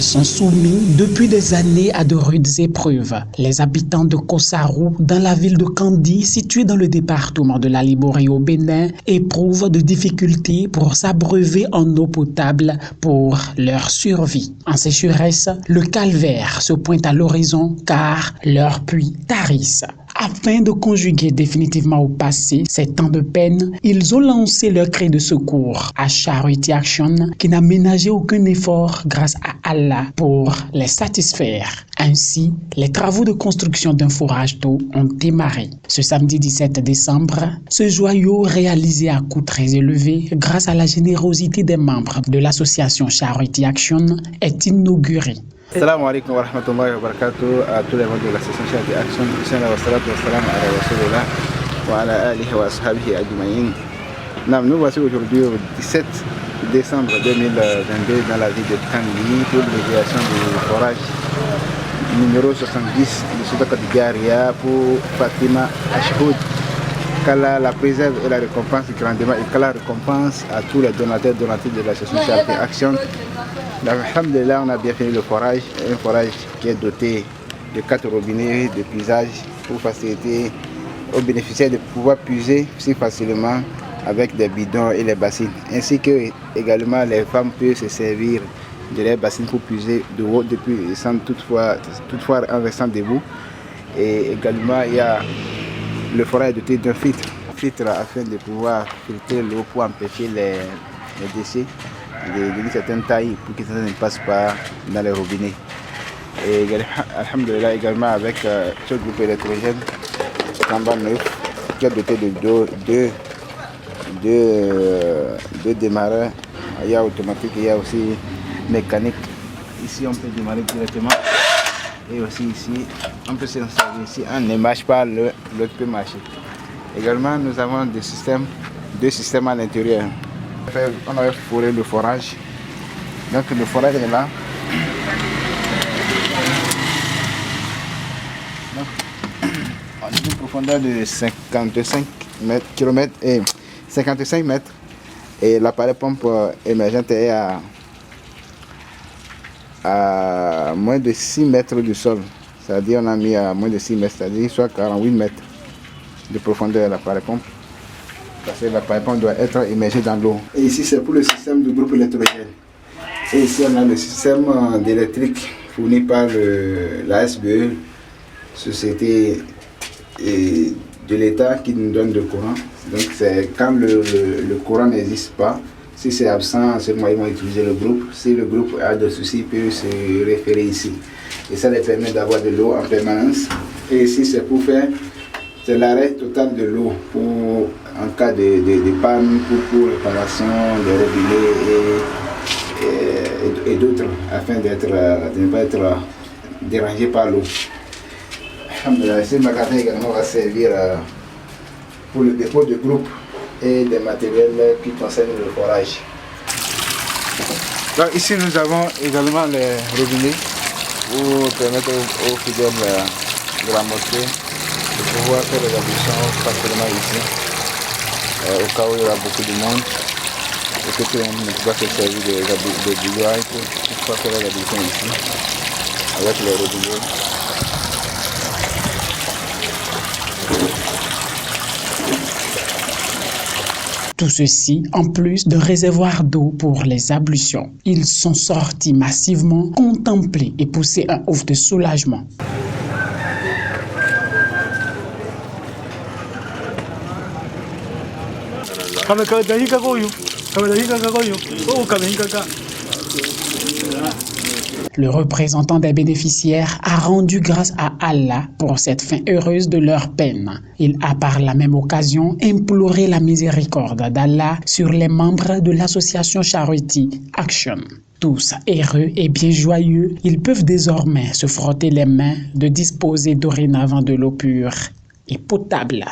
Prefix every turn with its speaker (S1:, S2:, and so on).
S1: Ils sont soumis depuis des années à de rudes épreuves. Les habitants de Kossarou, dans la ville de Kandi, située dans le département de la Liborie au Bénin, éprouvent de difficultés pour s'abreuver en eau potable pour leur survie. En sécheresse, le calvaire se pointe à l'horizon car leurs puits tarissent. Afin de conjuguer définitivement au passé ces temps de peine, ils ont lancé leur cri de secours à Charity Action qui n'a ménagé aucun effort grâce à Allah pour les satisfaire. Ainsi, les travaux de construction d'un forage d'eau ont démarré. Ce samedi 17 décembre, ce joyau réalisé à coût très élevé grâce à la générosité des membres de l'association Charity Action est inauguré.
S2: Assalamu alaikum wa rahmatullahi wa barakatuh à tous les membres de l'association Charity Action. Bismillah wa salatu wa salam ala rasulillah wa ala alihi wa ashabihi ajma'in. Nous voici aujourd'hui au 17 décembre 2022 dans la ville de Kandi pour l'évaluation du forage numéro 70 de Soudaka Digaria pour Fatima Ashhoud. Qu'Allah la préserve et la récompense grandement et qu'Allah récompense à tous les donateurs donatrices de l'association Charity Action. Alhamdulillah, on a bien fini le forage, un forage qui est doté de 4 robinets de puisage pour faciliter aux bénéficiaires de pouvoir puiser si facilement avec des bidons et les bassines. Ainsi que également les femmes peuvent se servir de leurs bassines pour puiser de haut depuis sans toutefois en restant debout. Et également il y a le forage doté d'un filtre afin de pouvoir filtrer l'eau pour empêcher les déchets de certaines tailles pour que ça ne passe pas dans les robinets. Et alhamdulillah également avec ce groupe électrogène Kamba 9 qui est doté de deux démarreurs. Il y a automatique, il y a aussi mécanique. Ici on peut démarrer directement et aussi ici on peut s'en servir. Ici on ne marche pas, l'autre peut marcher. Également nous avons deux systèmes à l'intérieur. On avait foré le forage. Donc le forage est là. Donc, on a une profondeur de 55 km et 55 mètres. Et l'appareil pompe émergente est à moins de 6 mètres du sol. C'est-à-dire on a mis à moins de 6 mètres, c'est-à-dire soit 48 mètres de profondeur l'appareil pompe. Parce que l'appareil pompe doit être immergé dans l'eau. Et ici c'est pour le système du groupe électrogène. Et ici on a le système d'électrique fourni par la SBE, société de l'État qui nous donne le courant. Donc c'est quand le courant n'existe pas, si c'est absent, seulement ils vont utiliser le groupe. Si le groupe a des soucis, il peut se référer ici. Et ça leur permet d'avoir de l'eau en permanence. Et ici c'est pour faire l'arrêt total de l'eau en cas de panne, pour réparation des robinets et d'autres, afin de ne pas être dérangé par l'eau. Ce magasin également va servir pour le dépôt de groupe et des matériels qui concernent le forage. Donc ici nous avons également les robinets pour permettre aux fidèles de la mosquée de pouvoir faire les ablutions facilement ici, au cas où il y aura beaucoup de monde et que tout le monde ne peut pas se servir de bouilloire pour pouvoir faire les ablutions ici avec les robinets.
S1: Tout ceci en plus de réservoirs d'eau pour les ablutions. Ils sont sortis massivement, contempler et pousser un ouf de soulagement. Le représentant des bénéficiaires a rendu grâce à Allah pour cette fin heureuse de leur peine. Il a par la même occasion imploré la miséricorde d'Allah sur les membres de l'association Charity Action. Tous heureux et bien joyeux, ils peuvent désormais se frotter les mains de disposer dorénavant de l'eau pure et potable.